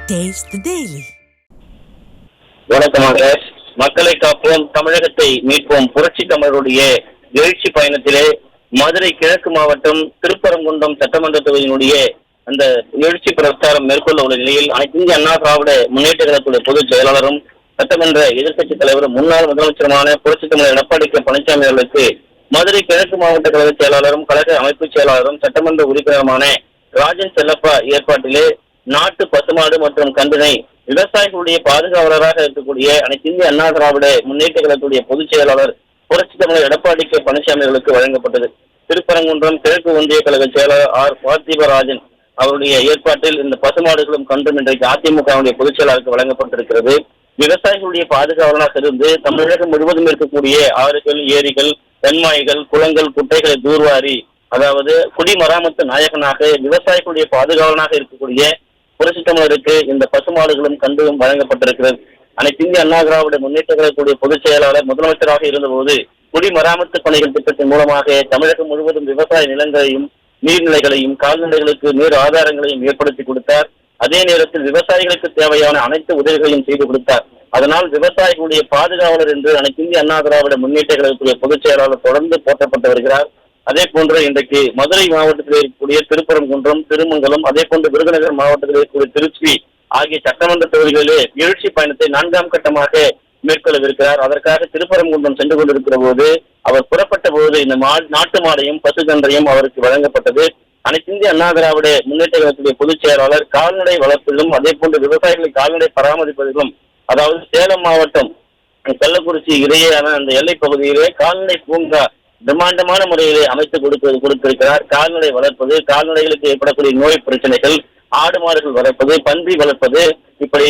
Taste the Daily. வணக்கமாக மக்களை காப்போம் தமிழகத்தை மீட்போம் புரட்சி தமிழருடைய எழுச்சி பயணத்திலே மதுரை கிழக்கு மாவட்டம் திருப்பரங்குன்றம் சட்டமன்ற தொகுதியினுடைய அந்த எழுச்சி பிரச்சாரம் மேற்கொள்ள உள்ள நிலையில் அனைத்து இந்திய அண்ணா திராவிட முன்னேற்ற கழகத்துடைய பொதுச் செயலாளரும் சட்டமன்ற எதிர்க்கட்சித் தலைவரும் முன்னாள் முதலமைச்சருமான புரட்சி தமிழர் எடப்பாடி கே பழனிசாமி அவர்களுக்கு மதுரை கிழக்கு மாவட்ட கழக செயலாளரும் கழக அமைப்பு செயலாளரும் சட்டமன்ற உறுப்பினருமான ராஜன் செல்லப்பா ஏற்பாட்டிலே நாட்டு பசுமாடு மற்றும் கன்றினை விவசாயிகளுடைய பாதுகாவலராக இருக்கக்கூடிய அனைத்து இந்திய அண்ணா திராவிட முன்னேற்ற கழகத்துடைய பொதுச் செயலாளர் புரட்சி தமிழர் எடப்பாடி கே பழனிசாமி அவர்களுக்கு வழங்கப்பட்டது. திருப்பரங்குன்றம் கிழக்கு ஒன்றிய கழக செயலாளர் ஆர் பார்த்திபராஜன் அவருடைய ஏற்பாட்டில் இந்த பசுமாடுகளும் கன்றும் இன்றைக்கு அதிமுகவுடைய பொதுச் செயலாளருக்கு வழங்கப்பட்டிருக்கிறது. விவசாயிகளுடைய பாதுகாவலராக இருந்து தமிழகம் முழுவதும் இருக்கக்கூடிய ஆறுகள், ஏரிகள், தென்மாய்கள், குளங்கள், குட்டைகளை தூர்வாரி அதாவது குடிமராமத்து நாயகனாக விவசாயிகளுடைய பாதுகாவலனாக இருக்கக்கூடிய புரட்சி தமிழருக்கு இந்த பசுமாடுகளும் கன்றும் வழங்கப்பட்டிருக்கிறது. அனைத்து இந்திய அண்ணா திராவிட முன்னேற்ற கழகத்துடைய பொதுச் செயலாளர் முதலமைச்சராக இருந்தபோது குடிமராமத்து பணிகள் திட்டத்தின் மூலமாக தமிழகம் முழுவதும் விவசாய நிலங்களையும் நீர்நிலைகளையும் கால்நடைகளுக்கு நீர் ஆதாரங்களையும் ஏற்படுத்தி கொடுத்தார். அதே நேரத்தில் விவசாயிகளுக்கு தேவையான அனைத்து உதவிகளையும் செய்து கொடுத்தார். அதனால் விவசாயிகளுடைய பாதுகாவலர் என்று அனைத்து இந்திய அண்ணா திராவிட முன்னேற்ற கழகத்துடைய பொதுச் செயலாளர் தொடர்ந்து போற்றப்பட்டு வருகிறார். அதே போன்று இன்றைக்கு மதுரை மாவட்டத்தில் இருக்கக்கூடிய திருப்பரங்குன்றம், திருமங்கலம், அதே போன்று விருதுநகர் மாவட்டத்தில் இருக்கக்கூடிய திருச்சி ஆகிய சட்டமன்ற தொகுதிகளிலே எழுச்சி பயணத்தை 4ஆம் கட்டமாக மேற்கொள்ளவிருக்கிறார். அதற்காக திருப்பரங்குன்றம் சென்று கொண்டிருக்கிற போது அவர் புறப்பட்ட போது இந்த நாட்டு மாடையும் பசுகன்றையும் அவருக்கு வழங்கப்பட்டது. அனைத்து இந்திய அண்ணா திராவிட முன்னேற்ற கழகத்துடைய பொதுச் செயலாளர் கால்நடை வளர்ப்பிலும் அதே போன்று விவசாயிகளை கால்நடை பராமரிப்பதிலும் அதாவது சேலம் மாவட்டம் கள்ளக்குறிச்சி இடையேயான அந்த எல்லை பகுதியிலே கால்நடை பூங்கா பிரம்மாண்டமான முறையிலே அமைத்து கொடுத்திருக்கிறார். கால்நடை வளர்ப்பது, கால்நடைகளுக்கு ஏற்படக்கூடிய நோய் பிரச்சனைகள், ஆடு மாடுகள் வளர்ப்பது, பன்றி வளர்ப்பது, இப்படி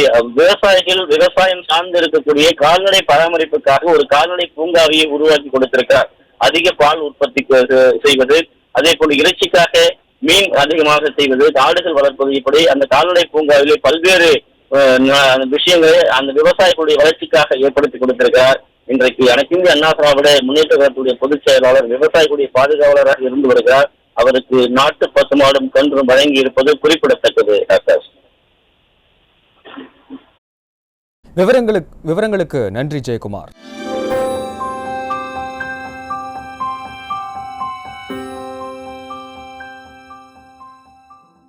விவசாயம் சார்ந்து இருக்கக்கூடிய கால்நடை பராமரிப்புக்காக ஒரு கால்நடை பூங்காவையை உருவாக்கி கொடுத்திருக்கிறார். அதிக பால் உற்பத்தி செய்வது, அதே போல இறைச்சிக்காக மீன் அதிகமாக செய்வது, ஆடுகள் வளர்ப்பது, இப்படி அந்த கால்நடை பூங்காவிலே பல்வேறு விஷயங்களை அந்த விவசாயிகளுடைய வளர்ச்சிக்காக ஏற்படுத்தி கொடுத்திருக்கிறார். இன்றைக்கு அனைத்து இந்திய அண்ணா திராவிட முன்னேற்ற கழகத்துடைய பொதுச் செயலாளர் விவசாயிகளுடைய பாதுகாவலராக இருந்து வருகிறார். அவருக்கு நாட்டு பசுமாடும் கன்றும் வழங்கி இருப்பது குறிப்பிடத்தக்கது. விவரங்களுக்கு நன்றி ஜெயக்குமார்.